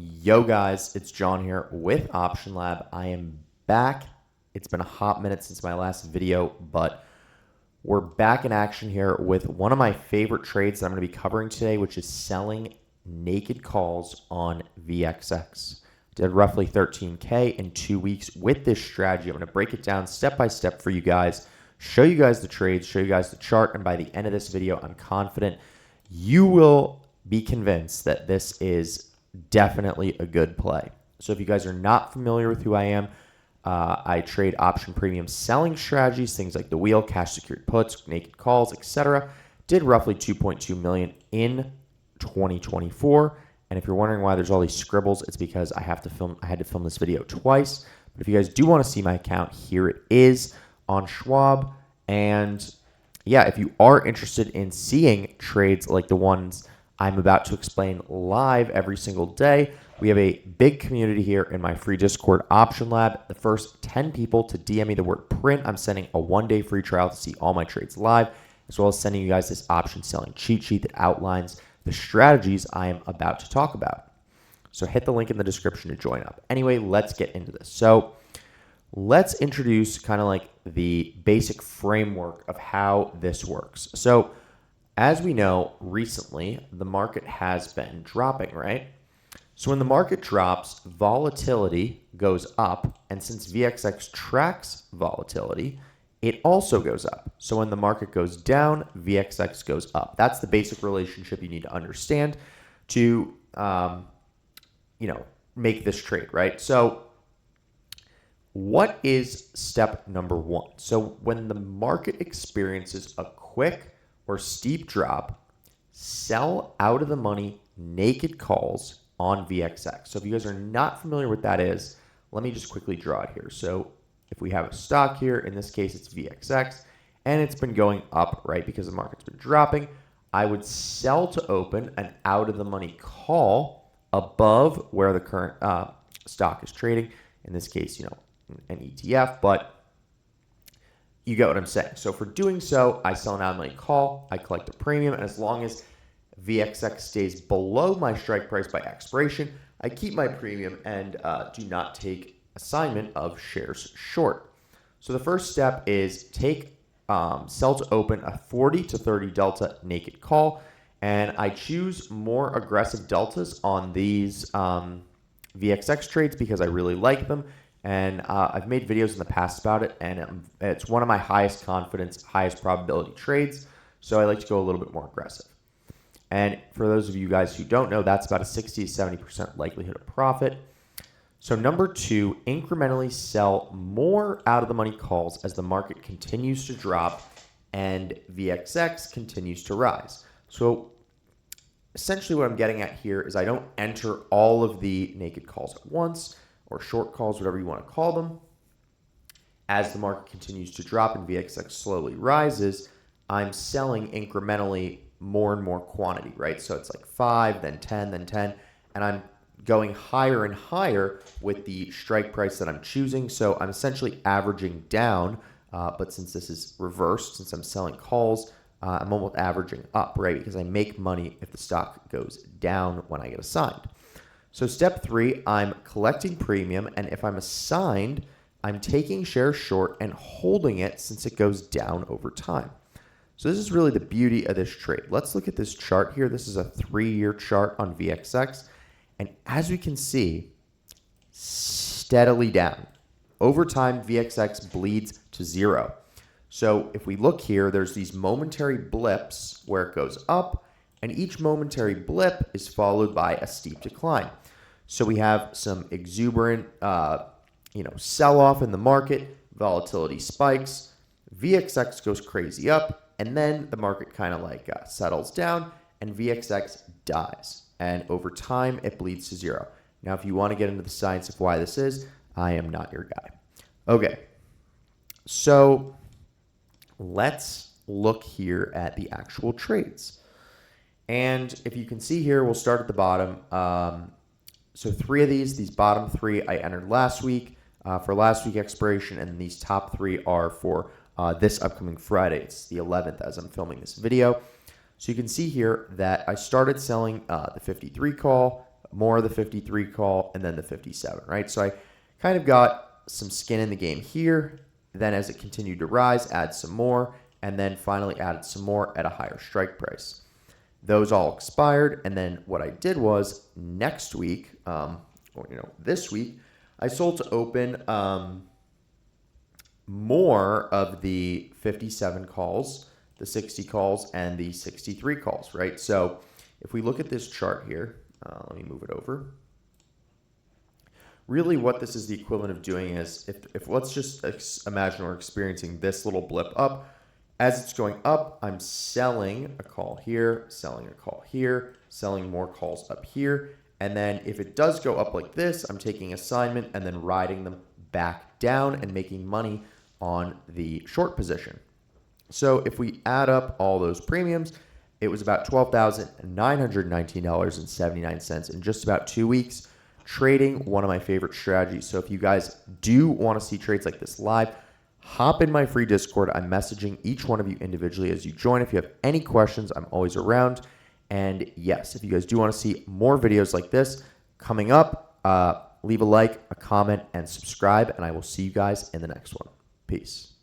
Yo guys, it's John here with Option Lab. I am back. It's been a hot minute since my last video, but we're back in action here with one of my favorite trades that I'm going to be covering today, which is selling naked calls on VXX. Did roughly 13K in 2 weeks with this strategy. I'm going to break it down step by step for you guys, show you guys the trades, show you guys the chart, and by the end of this video, I'm confident you will be convinced that this is definitely a good play. So if you guys are not familiar with who I am, I trade option premium selling strategies, things like the wheel, cash secured puts, naked calls, etc. Did roughly 2.2 million in 2024. And if you're wondering why there's all these scribbles, it's because I had to film this video twice. But if you guys do want to see my account, here it is on Schwab. And yeah, if you are interested in seeing trades like the ones I'm about to explain live every single day, we have a big community here in my free Discord, Option Lab. The first 10 people to DM me the word print, I'm sending a 1-day free trial to see all my trades live, as well as sending you guys this option selling cheat sheet that outlines the strategies I am about to talk about. So hit the link in the description to join up. Anyway, let's get into this. So let's introduce kind of like the basic framework of how this works. So as we know, recently, the market has been dropping, right? So when the market drops, volatility goes up. And since VXX tracks volatility, it also goes up. So when the market goes down, VXX goes up. That's the basic relationship you need to understand to, make this trade, right? So what is step number one? So when the market experiences a quick or steep drop, sell out of the money naked calls on VXX. So if you guys are not familiar with that is, let me just quickly draw it here. So if we have a stock here, in this case, it's VXX, and it's been going up, right, because the market's been dropping, I would sell to open an out-of-the-money call above where the current stock is trading. In this case, an ETF, but you get what I'm saying. So for doing so, I sell an out-of-the-money call, I collect a premium, and as long as VXX stays below my strike price by expiration, I keep my premium and do not take assignment of shares short. So the first step is take sell to open a 40 to 30 delta naked call, and I choose more aggressive deltas on these VXX trades because I really like them, and I've made videos in the past about it, and it's one of my highest confidence, highest probability trades, so I like to go a little bit more aggressive. And for those of you guys who don't know, that's about a 60 to 70% likelihood of profit. So number two, incrementally sell more out of the money calls as the market continues to drop and VXX continues to rise. So essentially what I'm getting at here is I don't enter all of the naked calls at once, or short calls, whatever you want to call them. As the market continues to drop and VXX slowly rises, I'm selling incrementally more and more quantity, right? So it's like 5, then 10, then 10, and I'm going higher and higher with the strike price that I'm choosing. So I'm essentially averaging down, but since this is reversed, since I'm selling calls, I'm almost averaging up, right? Because I make money if the stock goes down when I get assigned. So step three, I'm collecting premium, and if I'm assigned, I'm taking shares short and holding it since it goes down over time. So this is really the beauty of this trade. Let's look at this chart here. This is a 3-year chart on VXX. And as we can see, steadily down. Over time, VXX bleeds to zero. So if we look here, there's these momentary blips where it goes up, and each momentary blip is followed by a steep decline. So we have some exuberant, sell-off in the market, volatility spikes, VXX goes crazy up, and then the market kind of settles down, and VXX dies. And over time, it bleeds to zero. Now, if you want to get into the science of why this is, I am not your guy. Okay, so let's look here at the actual trades. And if you can see here, we'll start at the bottom. So 3 of these bottom 3 I entered last week for last week expiration, and these top 3 are for this upcoming Friday. It's the 11th as I'm filming this video. So you can see here that I started selling the 53 call, more of the 53 call, and then the 57, right? So I kind of got some skin in the game here. Then as it continued to rise, add some more, and then finally added some more at a higher strike price. Those all expired, and then what I did was next week, this week, I sold to open more of the 57 calls, the 60 calls, and the 63 calls, right? So if we look at this chart here, let me move it over. Really what this is the equivalent of doing is, if let's just imagine we're experiencing this little blip up. As it's going up, I'm selling a call here, selling a call here, selling more calls up here. And then if it does go up like this, I'm taking assignment and then riding them back down and making money on the short position. So if we add up all those premiums, it was about $12,919.79 in just about 2 weeks, trading one of my favorite strategies. So if you guys do want to see trades like this live, hop in my free Discord. I'm messaging each one of you individually as you join. If you have any questions, I'm always around. And yes, if you guys do want to see more videos like this coming up, leave a like, a comment, and subscribe. And I will see you guys in the next one. Peace.